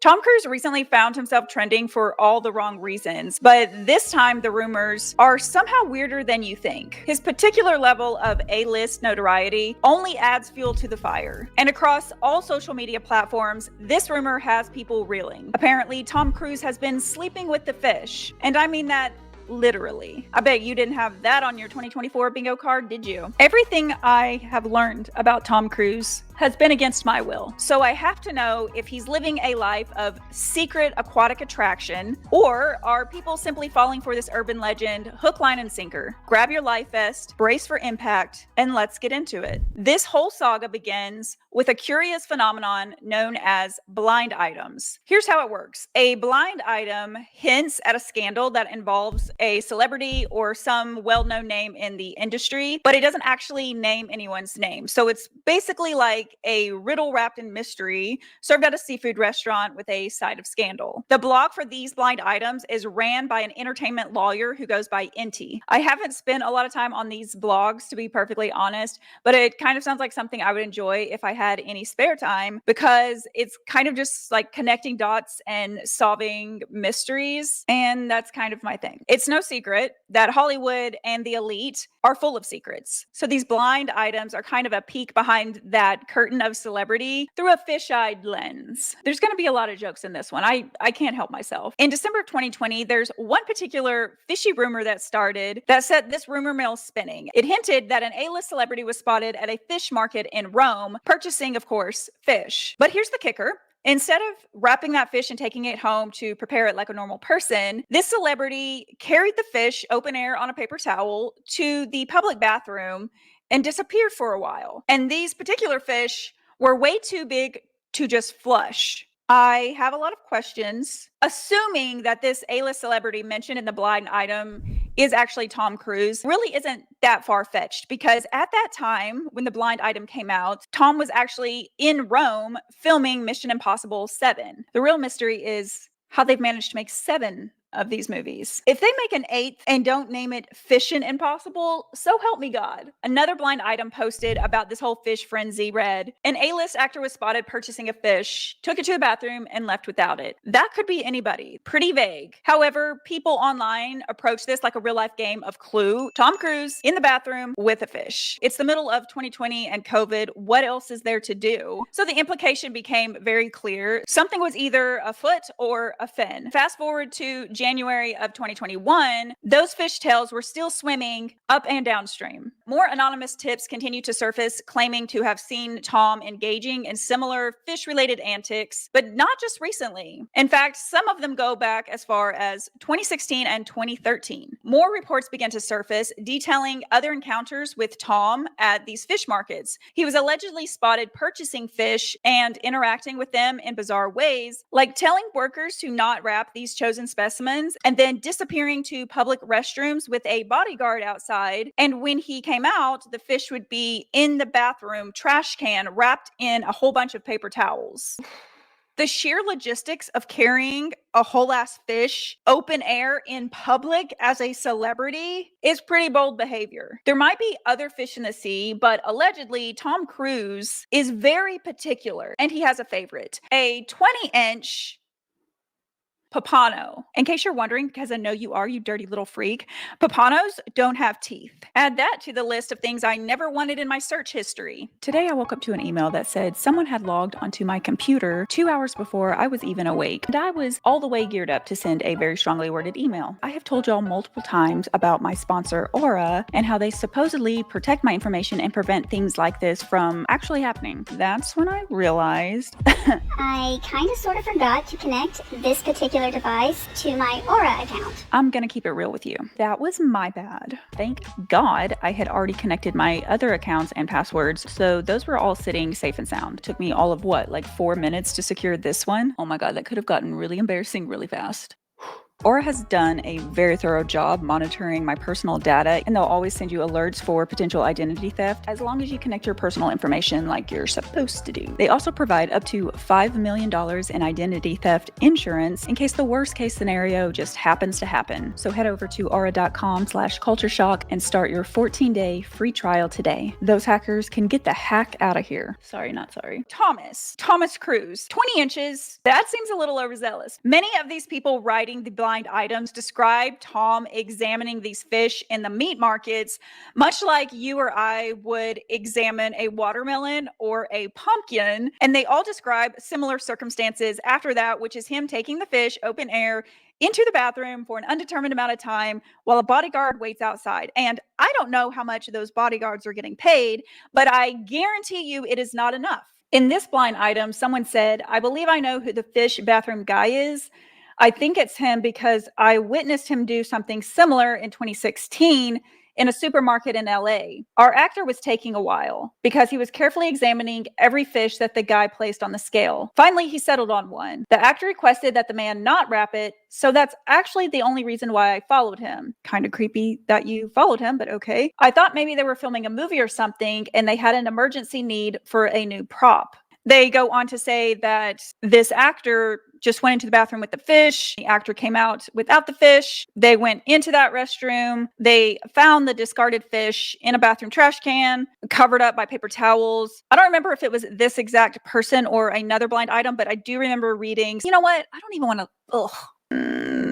Tom Cruise recently found himself trending for all the wrong reasons, but this time the rumors are somehow weirder than you think. His particular level of A-list notoriety only adds fuel to the fire. And across all social media platforms, this rumor has people reeling. Apparently, Tom Cruise has been sleeping with the fish. And I mean that literally. I bet you didn't have that on your 2024 bingo card, did you? Everything I have learned about Tom Cruise has been against my will. So I have to know if he's living a life of secret aquatic attraction, or are people simply falling for this urban legend hook, line, and sinker? Grab your life vest, brace for impact, and let's get into it. This whole saga begins with a curious phenomenon known as blind items. Here's how it works. A blind item hints at a scandal that involves a celebrity or some well-known name in the industry, but it doesn't actually name anyone's name. So it's basically like a riddle wrapped in mystery served at a seafood restaurant with a side of scandal. The blog for these blind items is ran by an entertainment lawyer who goes by Inti. I haven't spent a lot of time on these blogs, to be perfectly honest, but it kind of sounds like something I would enjoy if I had any spare time, because it's kind of just like connecting dots and solving mysteries, and that's kind of my thing. It's no secret that Hollywood and the elite are full of secrets. So these blind items are kind of a peek behind that curtain of celebrity through a fish-eyed lens. There's going to be a lot of jokes in this one. I can't help myself. In December of 2020, there's one particular fishy rumor that started that set this rumor mill spinning. It hinted that an A-list celebrity was spotted at a fish market in Rome, purchasing, of course, fish. But here's the kicker. Instead of wrapping that fish and taking it home to prepare it like a normal person, this celebrity carried the fish open air on a paper towel to the public bathroom and disappeared for a while. And these particular fish were way too big to just flush. I have a lot of questions, assuming that this A-list celebrity mentioned in the blind item is actually Tom Cruise. Really isn't that far-fetched, because at that time when the blind item came out, Tom was actually in Rome filming Mission Impossible 7. The real mystery is how they've managed to make 7 of these movies. If they make an 8th and don't name it Fishin' Impossible, so help me God. Another blind item posted about this whole fish frenzy read, an A-list actor was spotted purchasing a fish, took it to the bathroom, and left without it. That could be anybody. Pretty vague. However, people online approach this like a real-life game of Clue. Tom Cruise in the bathroom with a fish. It's the middle of 2020 and COVID. What else is there to do? So the implication became very clear. Something was either afoot or a fin. Fast forward to January of 2021, those fishtails were still swimming up and downstream. More anonymous tips continue to surface, claiming to have seen Tom engaging in similar fish-related antics, but not just recently. In fact, some of them go back as far as 2016 and 2013. More reports began to surface detailing other encounters with Tom at these fish markets. He was allegedly spotted purchasing fish and interacting with them in bizarre ways, like telling workers to not wrap these chosen specimens and then disappearing to public restrooms with a bodyguard outside. And when he came out, the fish would be in the bathroom trash can wrapped in a whole bunch of paper towels. The sheer logistics of carrying a whole ass fish open air in public as a celebrity is pretty bold behavior. There might be other fish in the sea, but allegedly Tom Cruise is very particular, and he has a favorite, a 20-inch Papano. In case you're wondering, because I know you are, you dirty little freak, Papanos don't have teeth. Add that to the list of things I never wanted in my search history. Today I woke up to an email that said someone had logged onto my computer 2 hours before I was even awake, and I was all the way geared up to send a very strongly worded email. I have told y'all multiple times about my sponsor Aura and how they supposedly protect my information and prevent things like this from actually happening. That's when I realized I kind of sort of forgot to connect this particular device to my Aura account. I'm gonna keep it real with you. That was my bad. Thank God I had already connected my other accounts and passwords, so those were all sitting safe and sound. Took me all of what, like 4 minutes to secure this one? Oh my God, that could have gotten really embarrassing really fast. Aura has done a very thorough job monitoring my personal data, and they'll always send you alerts for potential identity theft as long as you connect your personal information like you're supposed to do. They also provide up to $5 million in identity theft insurance in case the worst case scenario just happens to happen. So head over to aura.com/cultureshock and start your 14-day free trial today. Those hackers can get the heck out of here. Sorry, not sorry. Thomas Cruise, 20 inches. That seems a little overzealous. Many of these people writing the blind items describe Tom examining these fish in the meat markets, much like you or I would examine a watermelon or a pumpkin. And they all describe similar circumstances after that, which is him taking the fish open air into the bathroom for an undetermined amount of time while a bodyguard waits outside. And I don't know how much those bodyguards are getting paid, but I guarantee you it is not enough. In this blind item, someone said, "I believe I know who the fish bathroom guy is. I think it's him because I witnessed him do something similar in 2016 in a supermarket in LA. Our actor was taking a while because he was carefully examining every fish that the guy placed on the scale. Finally, he settled on one. The actor requested that the man not wrap it, so that's actually the only reason why I followed him." Kind of creepy that you followed him, but okay. "I thought maybe they were filming a movie or something and they had an emergency need for a new prop." They go on to say that this actor just went into the bathroom with the fish. The actor came out without the fish. They went into that restroom. They found the discarded fish in a bathroom trash can, covered up by paper towels. I don't remember if it was this exact person or another blind item, but I do remember reading, you know what? I don't even want to,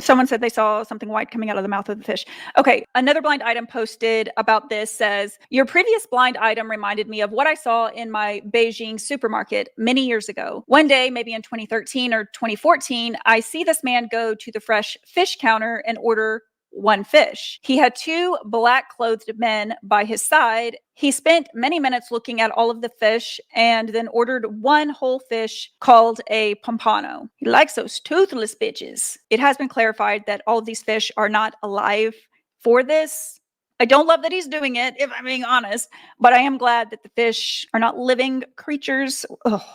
someone said they saw something white coming out of the mouth of the fish. Okay, another blind item posted about this says, "Your previous blind item reminded me of what I saw in my Beijing supermarket many years ago. One day, maybe in 2013 or 2014, I see this man go to the fresh fish counter and order one fish. He had two black clothed men by his side. He spent many minutes looking at all of the fish and then ordered one whole fish called a pompano. He likes those toothless bitches." It has been clarified that all of these fish are not alive for this. I don't love that he's doing it, if I'm being honest, but I am glad that the fish are not living creatures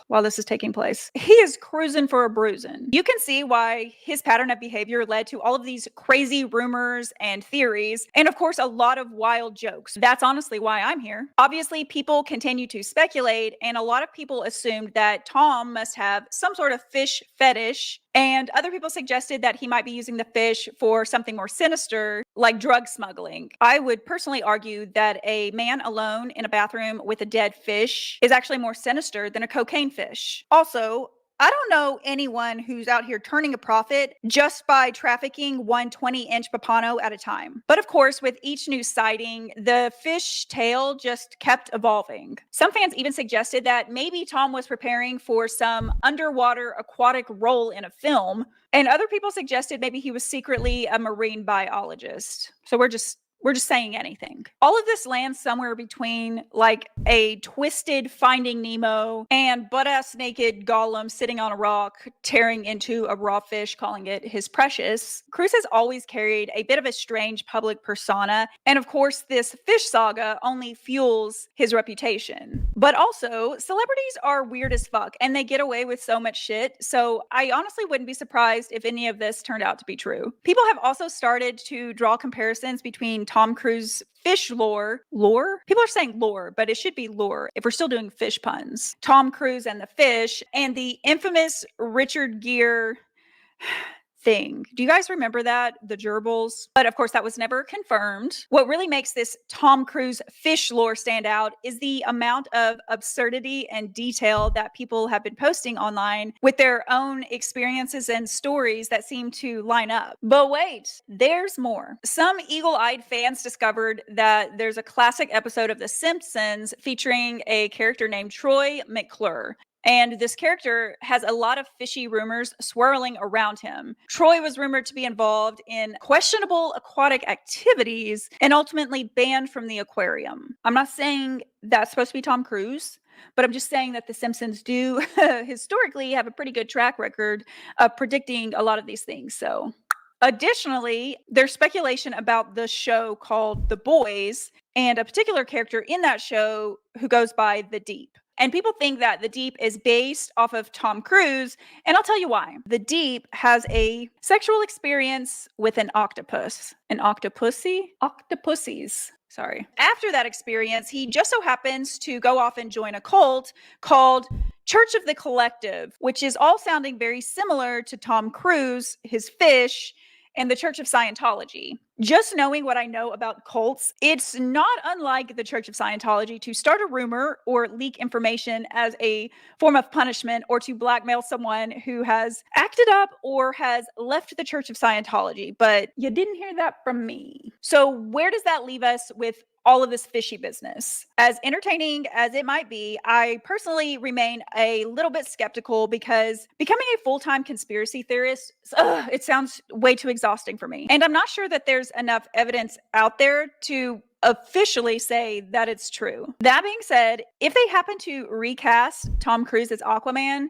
while this is taking place. He is cruising for a bruising. You can see why his pattern of behavior led to all of these crazy rumors and theories, and of course, a lot of wild jokes. That's honestly why I'm here. Obviously, people continue to speculate, and a lot of people assumed that Tom must have some sort of fish fetish, and other people suggested that he might be using the fish for something more sinister, like drug smuggling. I would personally argue that a man alone in a bathroom with a dead fish is actually more sinister than a cocaine fish. Also, I don't know anyone who's out here turning a profit just by trafficking one 20-inch pompano at a time. But of course, with each new sighting, the fish tale just kept evolving. Some fans even suggested that maybe Tom was preparing for some underwater aquatic role in a film, and other people suggested maybe he was secretly a marine biologist. So we're just saying anything. All of this lands somewhere between like a twisted Finding Nemo and butt-ass naked Gollum sitting on a rock, tearing into a raw fish, calling it his precious. Cruise has always carried a bit of a strange public persona, and of course, this fish saga only fuels his reputation. But also, celebrities are weird as fuck, and they get away with so much shit, so I honestly wouldn't be surprised if any of this turned out to be true. People have also started to draw comparisons between Tom Cruise fish lore. People are saying lore, but it should be lore if we're still doing fish puns. Tom Cruise and the fish, and the infamous Richard Gere thing. Do you guys remember that? The gerbils? But of course, that was never confirmed. What really makes this Tom Cruise fish lore stand out is the amount of absurdity and detail that people have been posting online with their own experiences and stories that seem to line up. But wait, there's more. Some eagle-eyed fans discovered that there's a classic episode of The Simpsons featuring a character named Troy McClure. And this character has a lot of fishy rumors swirling around him. Troy was rumored to be involved in questionable aquatic activities and ultimately banned from the aquarium. I'm not saying that's supposed to be Tom Cruise, but I'm just saying that The Simpsons do historically have a pretty good track record of predicting a lot of these things. So, additionally, there's speculation about the show called The Boys and a particular character in that show who goes by The Deep. And people think that The Deep is based off of Tom Cruise, and I'll tell you why. The Deep has a sexual experience with an octopus. An octopussy? Octopussies. Sorry. After that experience, he just so happens to go off and join a cult called Church of the Collective, which is all sounding very similar to Tom Cruise, his fish, and the Church of Scientology. Just knowing what I know about cults, it's not unlike the Church of Scientology to start a rumor or leak information as a form of punishment or to blackmail someone who has acted up or has left the Church of Scientology. But you didn't hear that from me. So where does that leave us with all of this fishy business? As entertaining as it might be, I personally remain a little bit skeptical because becoming a full-time conspiracy theorist, it sounds way too exhausting for me. And I'm not sure that there's enough evidence out there to officially say that it's true. That being said, if they happen to recast Tom Cruise as Aquaman,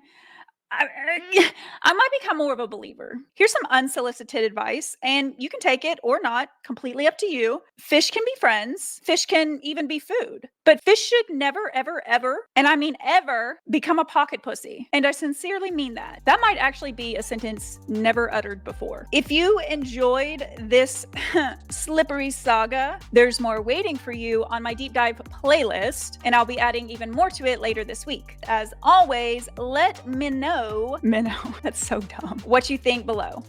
I might become more of a believer. Here's some unsolicited advice, and you can take it or not, completely up to you. Fish can be friends. Fish can even be food. But fish should never, ever, ever, and I mean ever, become a pocket pussy. And I sincerely mean that. That might actually be a sentence never uttered before. If you enjoyed this slippery saga, there's more waiting for you on my deep dive playlist, and I'll be adding even more to it later this week. As always, let me know, that's so dumb, what you think below.